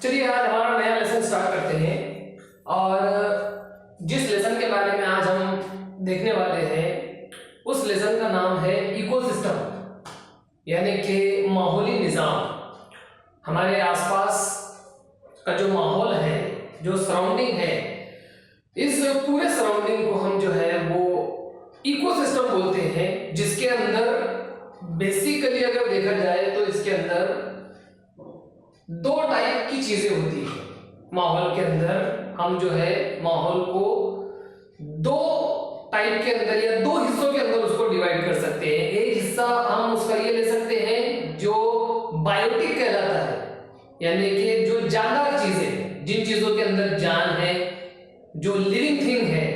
चलिए आज हमारा नया लेसन स्टार्ट करते हैं और जिस लेसन के बारे में आज हम देखने वाले हैं उस लेसन का नाम है इकोसिस्टम, यानी कि माहौली निज़ाम। हमारे आसपास का जो माहौल है, जो सराउंडिंग है, इस पूरे सराउंडिंग को हम जो है वो इकोसिस्टम बोलते हैं, जिसके अंदर बेसिकली अगर देखा जाए तो इसके अंदर दो टाइप की चीजें होती है। माहौल के अंदर हम जो है माहौल को दो टाइप के अंदर या दो हिस्सों के अंदर उसको डिवाइड कर सकते हैं। एक हिस्सा हम उसका ये ले सकते हैं जो बायोटिक कहलाता है, यानी कि जो जानदार चीजें, जिन चीजों के अंदर जान है, जो लिविंग थिंग है,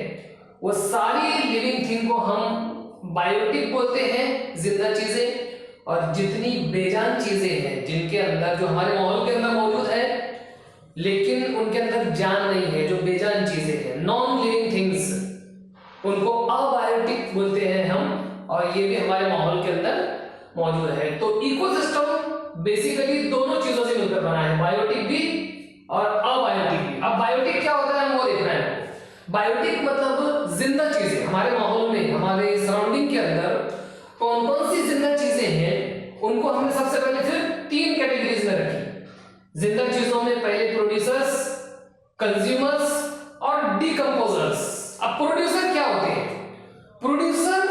वो सारी लिविंग थिंग को हम बायोटिक बोलते हैं, जिंदा चीजें। और जितनी बेजान चीजें हैं, जिनके अंदर, जो हमारे माहौल के अंदर मौजूद है लेकिन उनके अंदर जान नहीं है, जो बेजान चीजें हैं, नॉन लिविंग थिंग्स, उनको अबायोटिक बोलते हैं हम, और ये भी हमारे माहौल के अंदर मौजूद है। तो इकोसिस्टम बेसिकली दोनों चीजों से मिलकर बना है, बायोटिक भी और अबायोटिक भी। अब बायोटिक क्या होता है हम वो देखना है। बायोटिक मतलब जिंदा चीजें। हमारे माहौल में, हमारे सराउंडिंग के अंदर कौन कौन सी जिंदा चीजें हैं, उनको हमने सबसे पहले फिर तीन कैटेगरीज में रखी। जिंदा चीजों में पहले प्रोड्यूसर्स, कंज्यूमर्स और डिकम्पोजर्स। अब प्रोड्यूसर क्या होते हैं? प्रोड्यूसर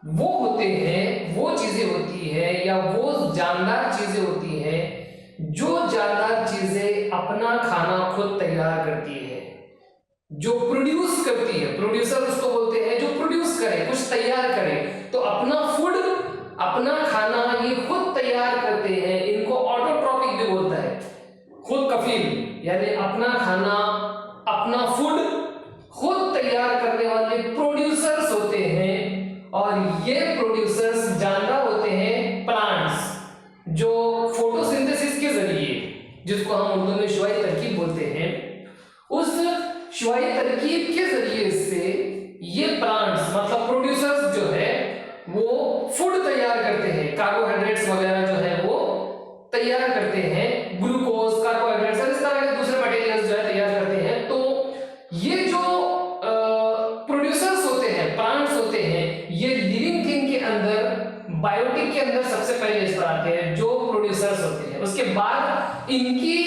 वो होते हैं, वो चीजें होती है या वो जानदार चीजें होती हैं जो जानदार चीजें अपना खाना खुद तैयार करती है, जो प्रोड्यूस करती है। प्रोड्यूसर उसको बोलते हैं जो प्रोड्यूस करे, कुछ तैयार करे। तो अपना फूड, अपना खाना ये खुद तैयार करते हैं। इनको ऑटोट्रॉपिक भी बोलता है, खुद कफील, यानी अपना खाना, अपना फूड खुद तैयार करने वाले प्रोड्यूसर्स होते हैं। और ये प्रोड्यूसर्स जानदार होते हैं प्लांट्स, जो फोटोसिंथेसिस के जरिए, जिसको हम उर्दू में शुआई तरकीब बोलते हैं, उस शुआई तरकीब के जरिए से ये प्लांट्स मतलब प्रोड्यूसर्स जो है वो फूड तैयार करते हैं, कार्बोहाइड्रेट्स वगैरह जो है वो तैयार करते हैं, ग्लूकोज, कार्बोहाइड्रेट्स और इस तरह के दूसरे मटेरियल्स जो है तैयार करते हैं। तो ये जो प्रोड्यूसर्स होते हैं, प्लांट्स होते हैं, ये लिविंग थिंग के अंदर, बायोटिक के अंदर सबसे पहले इस पर आते हैं, जो प्रोड्यूसर्स होते हैं। उसके बाद इनकी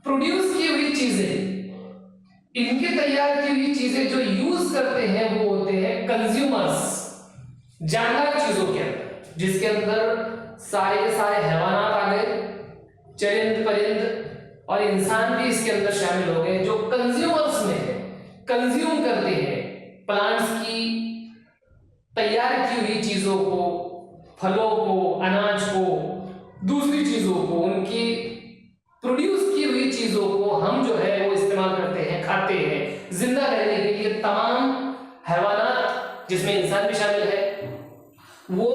प्रोड्यूस की हुई चीजें, इनके तैयार की हुई चीजें जो यूज करते हैं वो होते हैं कंज्यूमर्स, जानदार चीजों के अंदर, जिसके अंदर सारे के सारे हैवानात आ गए, चरिंद परिंद और इंसान भी इसके अंदर शामिल हो गए, जो कंज्यूमर्स में है, कंज्यूम करते हैं प्लांट्स की तैयार की हुई चीजों को, फलों को, अनाज को, दूसरी चीजों को, उनकी प्रोड्यूस की हुई चीजों को हम जो है वो इस्तेमाल करते हैं, खाते हैं जिंदा रहने के लिए। तमाम हैवानात, जिसमें इंसान भी शामिल है, वो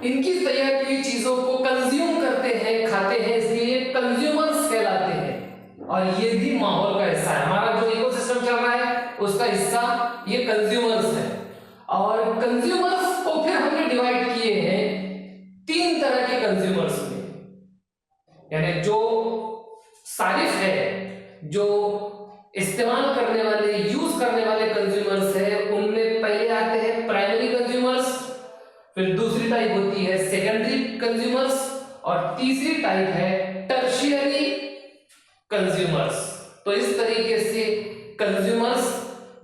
इनकी तैयार की हुई चीजों को कंज्यूम करते हैं, खाते हैं, इसलिए कंज्यूमर्स कहलाते हैं। और ये भी माहौल का हिस्सा है। हमारा जो इकोसिस्टम चल रहा है उसका हिस्सा ये कंज्यूमर्स है। और कंज्यूमर्स को फिर हमने डिवाइड किए हैं तीन तरह के कंज्यूमर्स में, यानी जो सारिफ है, जो इस्तेमाल करने वाले, यूज करने वाले कंज्यूमर्स है, उनमें पहले आते हैं प्राइमरी कंज्यूमर्स, फिर दूसरी टाइप होती है सेकेंडरी कंज्यूमर्स, और तीसरी टाइप है टर्शियरी कंज्यूमर्स। तो इस तरीके से कंज्यूमर्स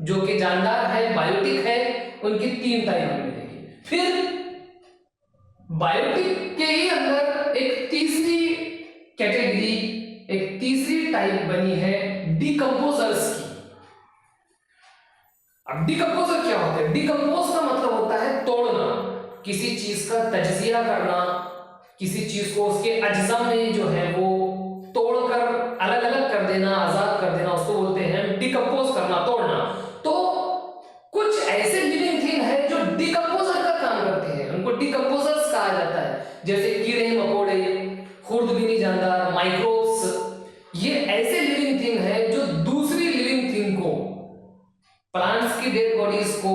जो कि जानदार है, बायोटिक है, उनकी तीन टाइप मिलेगी। फिर बायोटिक के ही अंदर एक तीसरी कैटेगरी, एक तीसरी टाइप बनी है डिकम्पोजर्स की। अब डिकम्पोजर क्या होता है? डिकम्पोज का मतलब होता है तोड़ना, किसी चीज का तजजिया करना, किसी चीज को उसके अज्जा में जो है वो तोड़कर अलग अलग कर देना, आजाद कर देना, उसको बोलते हैं डिकम्पोज करना, तोड़ना। तो कुछ ऐसे लिविंग थिंग है जो डिकम्पोजर का काम करते हैं, उनको डिकम्पोजर्स कहा जाता है। जैसे कीड़े मकोड़े, खुर्दबीनी जानदार, माइक्रोब्स, ये ऐसे लिविंग थिंग है जो दूसरी लिविंग थिंग को, प्लांट्स की डेड बॉडीज को,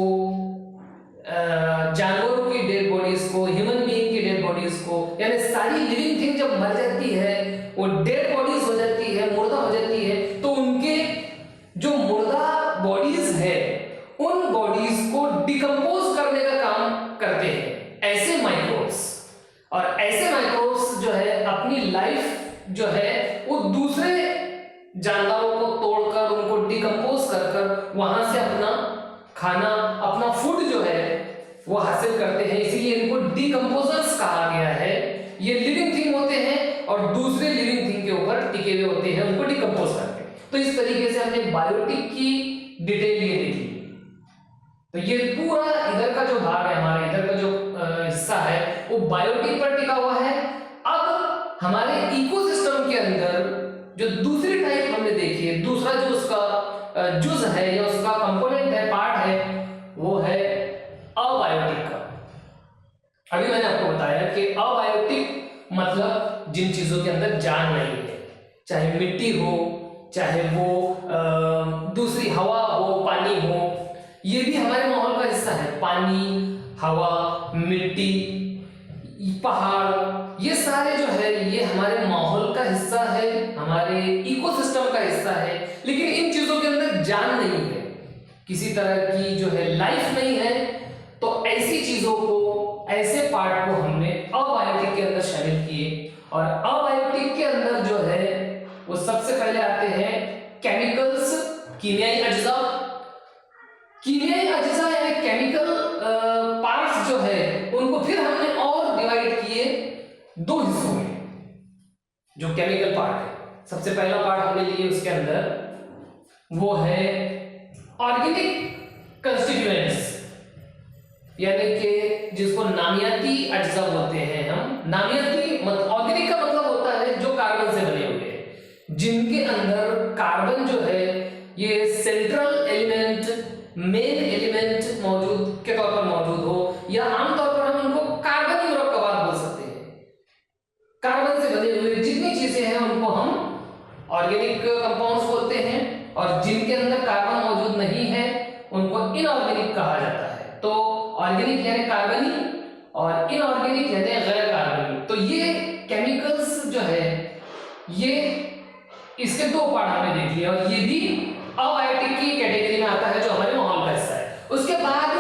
जानवरों की डेड बॉडीज को, ह्यूमन बीइंग की डेड बॉडीज को, यानी सारी लिविंग थिंग जब मर जाती है वो डेड बॉडीज हो जाती है, मुर्दा हो जाती है, तो उनके जो मुर्दा बॉडीज है उन बॉडीज को डिकम्पोज करने का काम करते हैं ऐसे माइक्रोब्स। और ऐसे माइक्रोब्स जो है अपनी लाइफ जो है वो दूसरे जानवरों को तोड़कर उनको डिकम्पोज कर कर वहां से अपना खाना, अपना फूड जो है वो हासिल करते हैं, इसीलिए इनको डिकम्पोजर्स कहा गया है। ये लिविंग थिंग होते हैं और दूसरे लिविंग थिंग के ऊपर टिके हुए होते हैं, उनको डिकम्पोज करते हैं। तो इस तरीके से हमने बायोटिक की डिटेल ये देखी। तो ये पूरा इधर का जो भाग है, हमारे इधर का जो हिस्सा है वो बायोटिक पर टिका हुआ है। अब हमारे इकोसिस्टम के अंदर जो दूसरी टाइप हमने देखी है, दूसरा जो उसका जुज है या उसका कंपोनेंट है, पार्ट है, वो है अबायोटिक का। अभी मैंने आपको बताया कि अबायोटिक मतलब जिन चीजों के अंदर जान नहीं है, चाहे मिट्टी हो, चाहे वो दूसरी हवा हो, पानी हो, ये भी हमारे माहौल का हिस्सा है। पानी, हवा, मिट्टी, पहाड़, ये सारे जो है ये हमारे माहौल का हिस्सा है, हमारे इकोसिस्टम का हिस्सा है। लेकिन इन चीजों के अंदर जान नहीं है, किसी तरह की जो है लाइफ नहीं है। तो ऐसी चीजों को, ऐसे पार्ट को हमने अबायोटिक के अंदर शामिल किए। और अबायोटिक के अंदर जो है वो सबसे पहले आते हैं केमिकल्स, कीमियाई अज्जा। कीमियाई अज्जा यानी केमिकल पार्ट्स जो है उनको फिर हमने और डिवाइड किए दो हिस्सों में। जो केमिकल पार्ट है, सबसे पहला पार्ट हमने लिए उसके अंदर वो है ऑर्गेनिक कंस्टिट्यूएंट्स, यानी कि जिसको नामियाती अज्जा बोलते हैं हम। नामियाती मतलब ऑर्गेनिक का मतलब होता है जो कार्बन से बने हुए हैं, जिनके अंदर कार्बन जो है ये सेंट्रल एलिमेंट, मेन एलिमेंट मौजूद के तौर पर मौजूद हो, या आमतौर पर हम उनको कार्बनी मुरक्कबात बोल सकते हैं। कार्बन से बने हुए जितनी चीजें हैं उनको हम ऑर्गेनिक कंपाउंड्स बोलते हैं, और जिनके अंदर कार्बन मौजूद नहीं है उनको इनऑर्गेनिक कहा जाता है। तो ऑर्गेनिक यानी कार्बनी और इनऑर्गेनिक यानी गैर कार्बनी। तो ये केमिकल्स जो है ये इसके दो पार्ट हमने देख लिया, और ये भी अबायोटिक की कैटेगरी में आता है जो हमारे माहौल का हिस्सा है। उसके बाद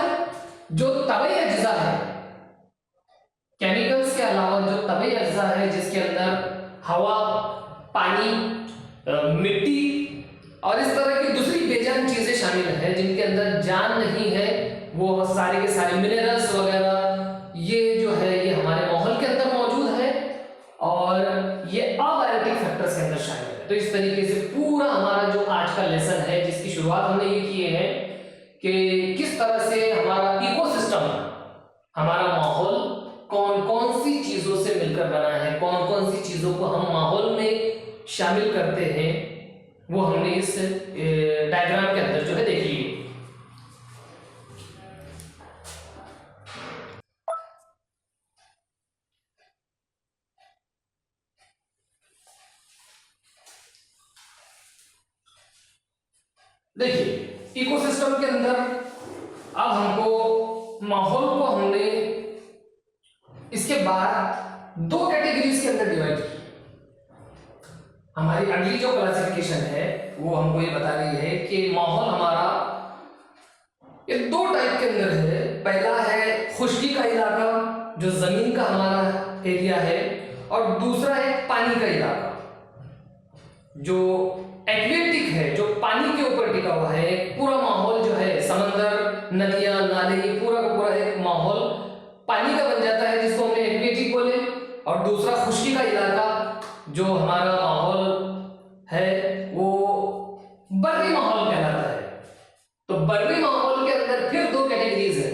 जो तबई अज्जा है, केमिकल्स के अलावा जो तबई अज्जा है जिसके अंदर हवा, पानी, मिट्टी और इस तरह की दूसरी बेजान चीजें शामिल है जिनके अंदर जान नहीं है, वो सारे के सारे मिनरल्स वगैरह ये जो है ये हमारे माहौल के अंदर मौजूद है और ये अबायोटिक फैक्टर्स के अंदर शामिल है। तो इस तरीके से पूरा हमारा जो आज का लेसन है, जिसकी शुरुआत हमने ये किए हैं कि किस तरह से हमारा इकोसिस्टम, हमारा माहौल कौन कौन सी चीजों से मिलकर बना है, कौन कौन सी चीजों को हम माहौल में शामिल करते हैं, वो हमने इस डायग्राम के अंदर जो है देख ली। देखिए इकोसिस्टम के अंदर अब हमको माहौल को हमने इसके बाद दो कैटेगरीज के अंदर डिवाइड किया। हमारी अगली जो क्लासिफिकेशन है वो हमको ये बता रही है कि माहौल हमारा ये दो टाइप के अंदर है। पहला है खुश्की का इलाका जो जमीन का हमारा एरिया है, और दूसरा है पानी का इलाका जो एक्वेटिक है, जो पानी के ऊपर टिका हुआ है। पूरा माहौल जो है समंदर, नदियां, नाले, पूरा का पूरा एक माहौल पानी का बन जाता है जिसको हमने एक्वेटिक बोले। और दूसरा खुश्की का इलाका जो हमारा माहौल है वो बर्री माहौल कहलाता है। तो बर्री माहौल के अंदर फिर दो कैटेगरीज है।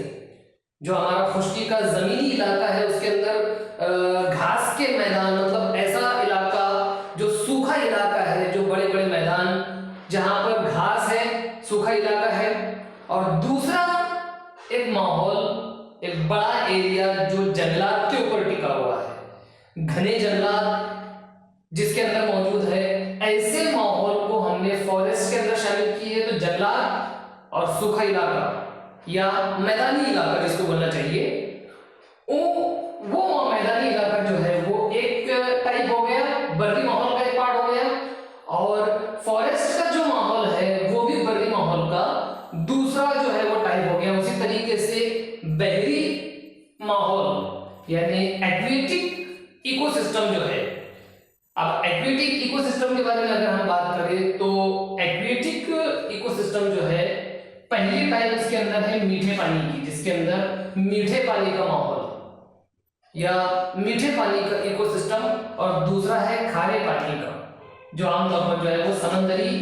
जो हमारा खुश्की का जमीनी इलाका है उसके अंदर घास के मैदान, मतलब ऐसा इलाका जो सूखा इलाका है, जो बड़े बड़े मैदान जहां पर घास है, सूखा इलाका है। और दूसरा एक माहौल, एक बड़ा एरिया जो जंगलात के ऊपर टिका हुआ है, घने जंगलात जिसके अंदर मौजूद है। ऐसे माहौल को हमने फॉरेस्ट के अंदर शामिल किए। तो जंगलात और सूखा इलाका या मैदानी इलाका जिसको बोलना चाहिए, वो मैदानी इलाका जो है वो एक टाइप हो गया बर्री माहौल का यानी एक्वेटिक इकोसिस्टम जो है। अब एक्वेटिक इकोसिस्टम के बारे में अगर हम बात करें तो एक्वेटिक इकोसिस्टम जो है, पहली टाइप इसके अंदर है मीठे पानी की, जिसके अंदर मीठे पानी का माहौल या मीठे पानी का इकोसिस्टम, और दूसरा है खारे पानी का, जो आमतौर पर जो है वो समंदरी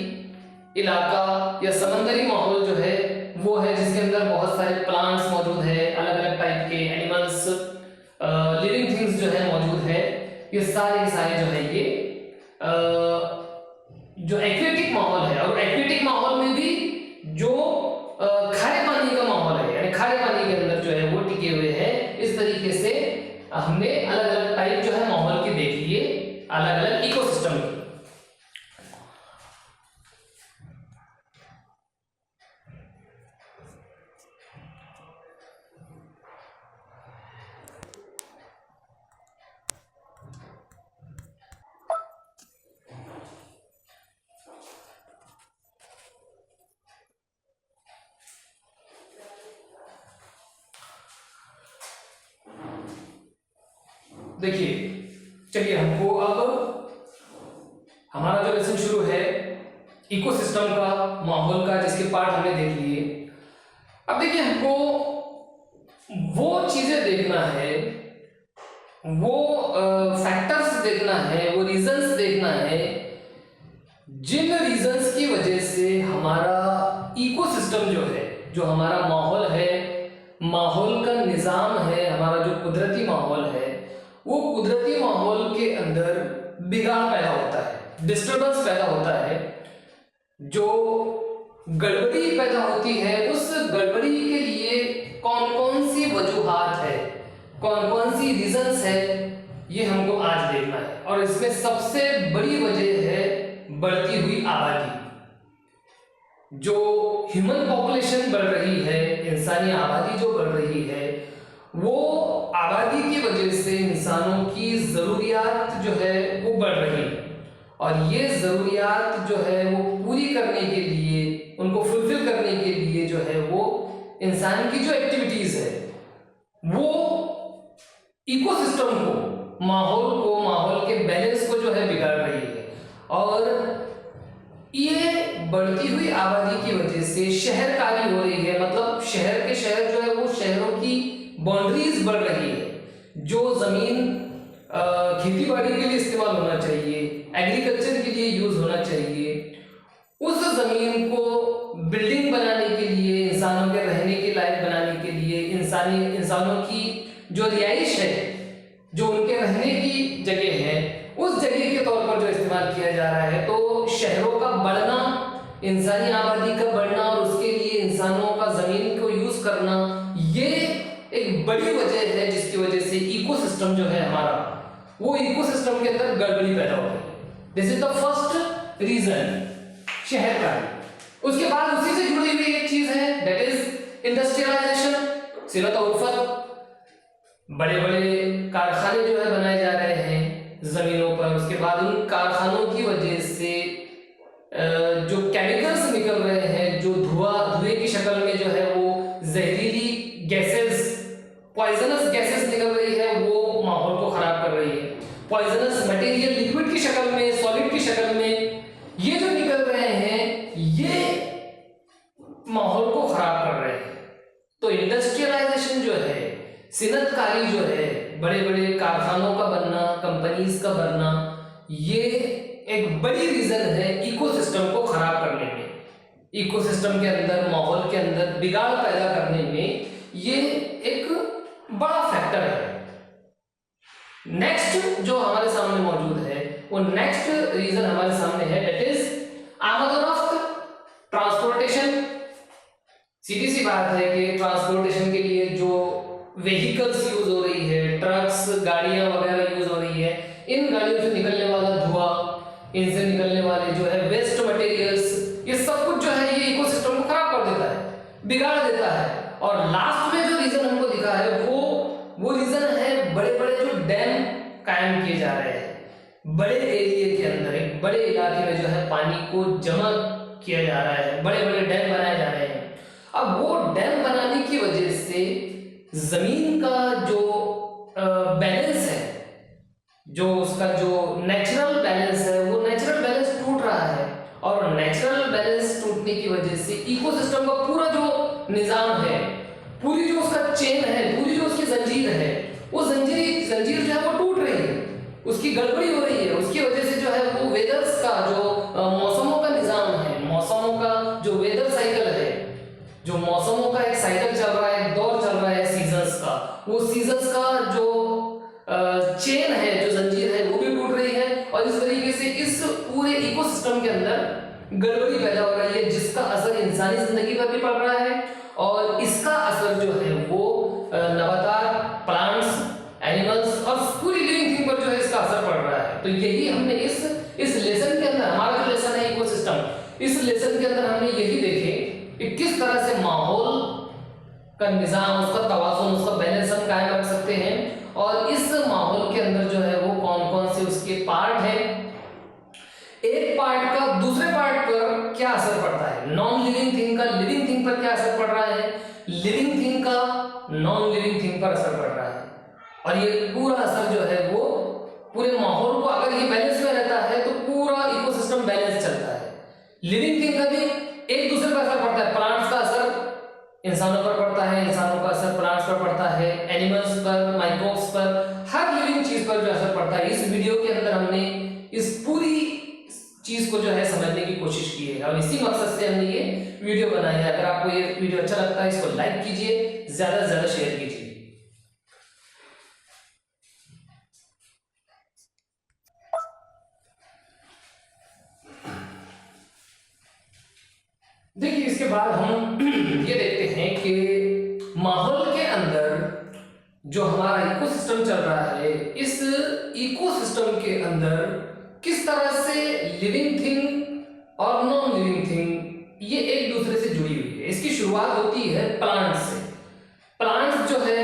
इलाका या समंदरी माहौल जो है वो है, जिसके अंदर बहुत सारे प्लांट्स मौजूद है, अलग अलग टाइप के एनिमल्स, लिविंग थिंग्स जो है मौजूद है। ये सारे जो है ये जो एक्वेटिक माहौल है, और एक्वेटिक माहौल में भी जो खारे पानी का माहौल है, यानी खारे पानी के अंदर जो है वो टिके हुए हैं। इस तरीके से हमने अलग अलग टाइप जो है माहौल की देख लिए, अलग अलग इकोसिस्टम की। देखिए, चलिए हमको अब हमारा जो लेसन शुरू है इकोसिस्टम का, माहौल का, जिसके पार्ट हमने देख लिए। अब देखिए, हमको वो चीजें देखना है, वो फैक्टर्स देखना है, वो रीजंस देखना है, जिन रीजंस की वजह से हमारा इकोसिस्टम जो है, जो हमारा माहौल है, माहौल का निजाम है, हमारा जो कुदरती माहौल है, वो कुदरती माहौल के अंदर बिगाड़ पैदा होता है, डिस्टरबेंस पैदा होता है, जो गड़बड़ी पैदा होती है। उस गड़बड़ी के लिए कौन कौन सी वजूहात है, कौन कौन सी रीजंस है, ये हमको आज देखना है। और इसमें सबसे बड़ी वजह है बढ़ती हुई आबादी। जो ह्यूमन पॉपुलेशन बढ़ रही है, इंसानी आबादी जो बढ़ रही है, वो आबादी की वजह से इंसानों की ज़रूरियात जो है वो बढ़ रही है, और ये ज़रूरियात जो है वो पूरी करने के लिए, उनको फुलफिल करने के लिए जो है वो इंसान की जो एक्टिविटीज़ है वो इकोसिस्टम को, माहौल के बैलेंस को जो है बिगाड़ रही है। और ये बढ़ती हुई आबादी की वजह से शहरकारी हो रही है, मतलब शहर के शहर जो है वो शहरों की बाउंड्रीज बढ़ रही है। जो जमीन खेती बाड़ी के लिए इस्तेमाल होना चाहिए, एग्रीकल्चर के लिए यूज होना चाहिए, उस जमीन को बिल्डिंग बनाने के लिए, इंसानों के रहने के लायक बनाने के लिए, इंसानों की जो रिहाइश है, जो उनके रहने की जगह है, उस जगह के तौर पर जो इस्तेमाल किया जा रहा है। तो शहरों का बढ़ना, इंसानी आबादी का बढ़ना, और उसके लिए इंसानों का जमीन को यूज करना, ये एक बड़ी वजह है जिसकी वजह से इकोसिस्टम जो है हमारा, वो इकोसिस्टम के अंदर गड़बड़ी पैदा हो रही है। This is the first reason, शहरकारी। उसके बाद उसी से जुड़ी हुई एक चीज है, दैट इज इंडस्ट्रियलाइजेशन, सिलत और उल्फत। बड़े बड़े कारखाने जो है बनाए जा रहे हैं जमीनों पर। उसके बाद उन कारखानों की वजह से जो केमिकल्स निकल रहे हैं, जो धुएं की शक्ल में जो है वो जहरीली गैसेस, पॉइजनस गैसेस निकल रही है, वो माहौल को खराब कर रही है। पॉइजनस मटेरियल लिक्विड की शक्ल में, सॉलिड की शक्ल में ये जो निकल रहे हैं, ये माहौल को खराब कर रहे हैं। तो इंडस्ट्रियलाइजेशन जो है, सिनतकारी जो है, बड़े बड़े कारखानों का बनना, कंपनीज का बनना, ये एक बड़ी रीजन है इकोसिस्टम को खराब करने में, इकोसिस्टम के अंदर, माहौल के अंदर बिगाड़ पैदा करने में ये एक बड़ा फैक्टर है। नेक्स्ट जो हमारे सामने मौजूद है, वो नेक्स्ट रीजन हमारे सामने है, दैट इज आमद और रफ्त, ट्रांसपोर्टेशन। सीधी सी बात है कि ट्रांसपोर्टेशन के लिए जो व्हीकल्स यूज हो रही है, ट्रक्स, गाड़ियां वगैरह यूज हो रही है, इन गाड़ियों से निकलने वाला धुआं, इनसे निकलने वाले जो है वेस्ट मटेरियल्स, ये सब कुछ जो है ये इकोसिस्टम को खराब कर देता है, बिगाड़ देता है। और लास्ट में जो रीजन हमको दिखा है वो रीजन है बड़े बड़े जो डैम कायम किए जा रहे हैं। बड़े एरिया के अंदर, एक बड़े इलाके में जो है पानी को जमा किया जा रहा है, बड़े बड़े डैम बनाए जा रहे हैं। अब वो डैम बनाने की वजह से जमीन का जो बैलेंस है, जो उसका जो नेचुरल बैलेंस है, वो नेचुरल बैलेंस टूट रहा है। और नेचुरल बैलेंस टूटने की वजह से इकोसिस्टम का पूरा जो निजाम है, पूरी जो उसका चेन है, पूरी जो उसकी जंजीर है, वो जंजीर जो है वो टूट रही है, उसकी गड़बड़ी हो रही है। उसकी वजह से जो है वो वेदर्स का जो मौसमों का निजाम है, मौसमों का जो वेदर साइकिल है, जो मौसमों का एक साइकिल चल रहा है, एक दौर चल रहा है सीजन्स का, वो सीजन्स का जो चेन है, जो जंजीर है, वो भी टूट रही है। और इस तरीके से इस पूरे इकोसिस्टम के अंदर गड़बड़ी पैदा हो रही है, जिसका असर इंसानी जिंदगी पर भी पड़ रहा है। और इसका असर जो है वो नबातात, प्लांट्स, एनिमल्स और पूरी लिविंग थिंग पर जो है इसका असर पड़ रहा है। तो यही हमने इस लेसन के अंदर, हमारा जो लेसन है इकोसिस्टम, इस लेसन के अंदर हमने यही देखे कि किस तरह से माहौल का निजाम, उसका तवाज़ुन, उसका बैलेंस हम कायम रख सकते हैं। और इस माहौल के अंदर जो है वो कौन कौन से उसके पार्ट हैं, एक पार्ट का दूसरे पार्ट पर क्या असर पड़ता है, नॉन लिविंग थिंग का लिविंग थिंग पर क्या असर पड़ रहा है, लिविंग थिंग का नॉन लिविंग थिंग पर असर पड़ रहा है। और ये पूरा असर जो है वो पूरे माहौल को, अगर ये बैलेंस में रहता है तो पूरा इकोसिस्टम बैलेंस चलता है। लिविंग थिंग का भी एक दूसरे पर असर पड़ता है, प्लांट्स का असर इंसानों पर पड़ता है, इंसानों का असर प्लांट्स पर पड़ता है, एनिमल्स पर, माइक्रोब्स पर, हर लिविंग चीज पर जो असर पड़ता है। इस वीडियो के अंदर हमने इस पूरी चीज को जो है समझने की कोशिश की है और इसी मकसद से हमने ये वीडियो बनाई है। अगर आपको ये वीडियो अच्छा लगता है, इसको लाइक कीजिए, ज्यादा से ज्यादा शेयर कीजिए। देखिए, इसके बाद हम ये देखते हैं कि माहौल के अंदर जो हमारा इकोसिस्टम चल रहा है, इस इकोसिस्टम के अंदर किस तरह से लिविंग थिंग और नॉन लिविंग थिंग ये एक दूसरे से जुड़ी हुई है। इसकी शुरुआत होती है प्लांट्स से। प्लांट्स जो है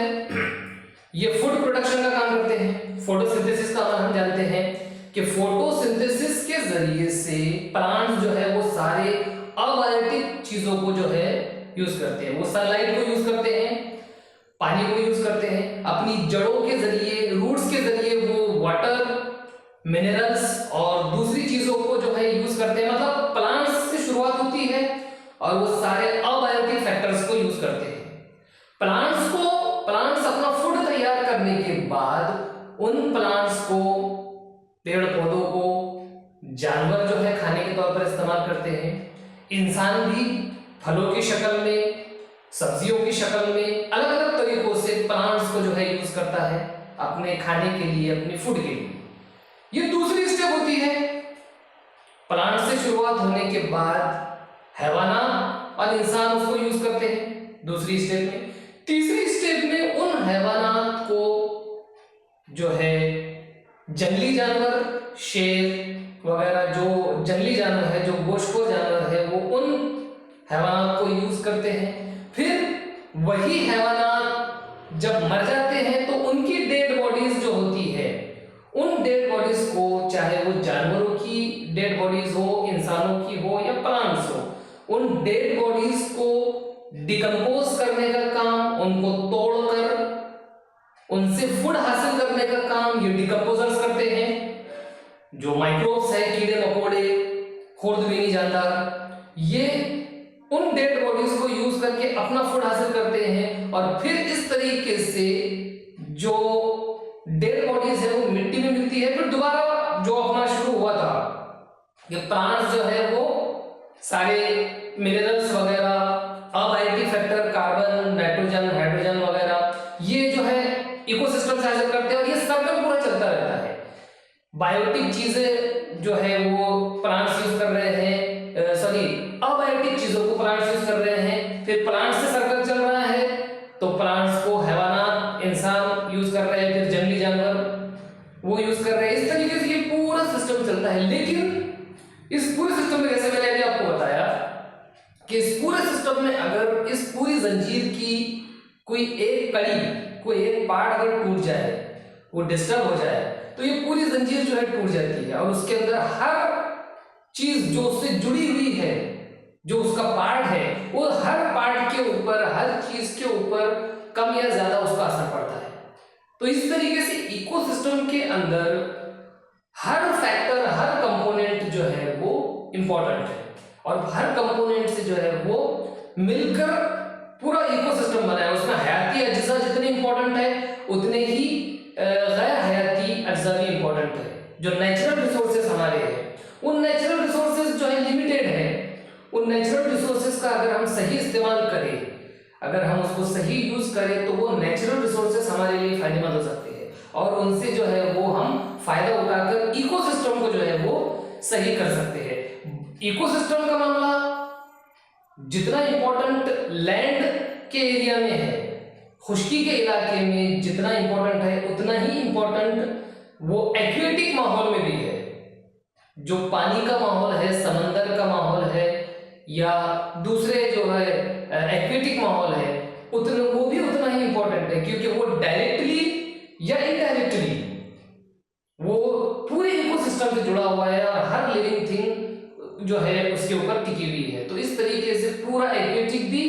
ये फूड प्रोडक्शन का काम करते हैं, फोटोसिंथेसिस का हम जानते हैं कि फोटोसिंथेसिस के जरिए से प्लांट्स जो है वो सारे अबायोटिक चीजों को जो है यूज करते हैं। वो सनलाइट को यूज करते हैं, पानी को यूज करते हैं, अपनी जड़ों के जरिए, रूट्स के जरिए वो वाटर, मिनरल्स और दूसरी चीजों को जो है यूज करते हैं। मतलब प्लांट्स से शुरुआत होती है और वो सारे अबायोटिक फैक्टर्स को यूज करते हैं। प्लांट्स अपना फूड तैयार करने के बाद उन प्लांट्स को, पेड़ पौधों को जानवर जो है खाने के तौर पर इस्तेमाल करते हैं। इंसान भी फलों की शक्ल में, सब्जियों की शक्ल में, अलग अलग तरीकों से प्लांट्स को जो है यूज करता है अपने खाने के लिए, अपने फूड के लिए। ये दूसरी स्टेप होती है। प्लांट से शुरुआत होने के बाद हैवानात और इंसान उसको यूज करते हैं दूसरी स्टेप में। तीसरी स्टेप में उन हैवानात को जो है जंगली जानवर, शेर वगैरह जो जंगली जानवर है, जो गोश्तखोर जानवर है, वो उन हैवानात को यूज करते हैं। फिर वही हैवानात जब मर जाते हैं तो उनकी डेड बॉडीज जो होती है, उन डेड बॉडीज को, चाहे वो जानवरों की डेड बॉडीज हो, इंसानों की हो या प्लांट्स हो, उन डेड बॉडीज को डिकम्पोज करने का काम, उनको तोड़कर उनसे फूड हासिल करने का काम ये डिकम्पोजर्स करते हैं। जो माइक्रोब्स है, कीड़े मकोड़े, खुर्दबीनी जानदार, ये उन डेड बॉडीज को यूज करके अपना फूड हासिल करते हैं। और फिर इस तरीके से जो डेड बॉडीज है वो मिट्टी में मिलती है। फिर दोबारा जो अपना शुरू हुआ था, ये प्लांट्स जो है वो सारे मिनरल्स वगैरह, abiotic factor, carbon, nitrogen, hydrogen वगैरह, ये जो है इकोसिस्टम से हासिल करते हैं और ये सर्कल पूरा चलता रहता है। बायोटिक चीजें जो है वो प्लांट्स यूज कर रहे हैं, अबायोटिक चीजों को प्लांट्स यूज कर रहे हैं। फिर प्लांट्स से सर्कल चल रहा है तो प्लांट्स को हैवानात, इंसान यूज कर रहे हैं, फिर जंगली जानवर वो यूज कर रहे हैं। इस तरीके से ये पूरा सिस्टम चलता है। लेकिन इस पूरे सिस्टम में, जैसे मैंने अभी आपको बताया कि इस पूरे सिस्टम में अगर इस पूरी जंजीर की कोई एक कड़ी, कोई एक पार्ट अगर टूट जाए, वो डिस्टर्ब हो जाए, तो ये पूरी जंजीर जो है टूट जाती है और उसके अंदर हर चीज जो उससे जुड़ी हुई है, जो उसका पार्ट है, वो हर पार्ट के ऊपर, हर चीज के ऊपर कम या ज्यादा उसका असर पड़ता है। तो इस तरीके से इकोसिस्टम के अंदर हर फैक्टर, हर कंपोनेंट जो है वो इंपॉर्टेंट है और हर कंपोनेंट से जो है वो मिलकर पूरा इकोसिस्टम बना है। उसमें हयाती अज्जा जितने इंपॉर्टेंट है उतने ही गैर हयाती अज्जा भी इंपॉर्टेंट है। जो नेचुरल रिसोर्सेज हमारे हैं उन नेचुरल रिसोर्सेज जो है लिमिटेड है, उन नेचुरल रिसोर्सेज का अगर हम सही इस्तेमाल करें, अगर हम उसको सही यूज करें तो वो नेचुरल रिसोर्सेज हमारे लिए फायदेमंद हो सकते हैं और उनसे जो है वो हम फायदा उठाकर इकोसिस्टम को जो है वो सही कर सकते हैं। इकोसिस्टम का मामला जितना इंपॉर्टेंट लैंड के एरिया में है, खुश्की के इलाके में जितना इंपॉर्टेंट है उतना ही इंपॉर्टेंट वो एक्वेटिक माहौल में भी है। जो पानी का माहौल है, समंदर का माहौल है या दूसरे जो है एक्वेटिक माहौल है, उतना वो भी उतना ही इंपॉर्टेंट है क्योंकि वो डायरेक्टली या इनडायरेक्टली वो पूरे इकोसिस्टम से जुड़ा हुआ है और हर लिविंग थिंग जो है उसके ऊपर टिकी हुई है। तो इस तरीके से पूरा एक्वेटिक भी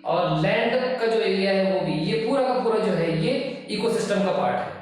और लैंड का जो एरिया है वो भी, ये पूरा का पूरा जो है ये इकोसिस्टम का पार्ट है।